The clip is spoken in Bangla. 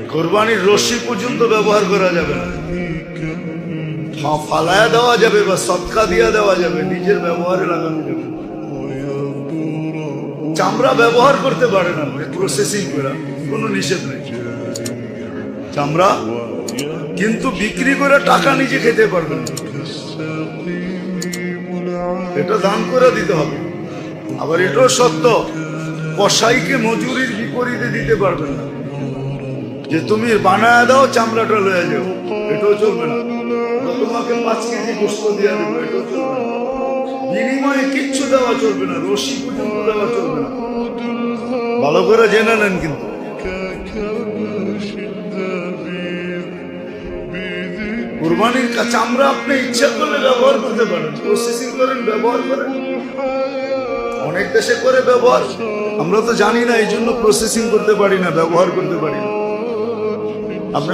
কোরবানির রশি পর্যন্ত ব্যবহার করা যাবে না, ফালায়া দেওয়া যাবে বা সদকা দিয়া দেওয়া যাবে, নিজের ব্যবহারে লাগানো যাবে। চামড়া ব্যবহার করতে পারে না, প্রসেসিং করা কোনো নিষেধ নেই চামড়া, কিন্তু বিক্রি করে টাকা নিজে খেতে পারবে না, এটা দান করে দিতে হবে। আবার এটাও সত্য, কসাইকে মজুরির বিপরীতে দিতে পারবেন না, যে তুমি বানায় দাও চামড়াটা লয়ে যাও, এটাও চলবে না। তোমাকে 5 কেজি গোশত দিয়ে দেবো, এটাও চলবে না। বিনিময়ে কিচ্ছু দেওয়া চলবে না, রশি পর্যন্ত দেওয়া চলবে না। ভালো করে জেনে নেন। কিন্তু কুরবানির চামড়া আপনি ইচ্ছা করলে ব্যবহার করতে পারেন, প্রসেসিং করেন, ব্যবহার করেন। অনেক দেশে করে ব্যবহার, আমরা তো জানি না, এই জন্য প্রসেসিং করতে পারি না, ব্যবহার করতে পারি না। আপনি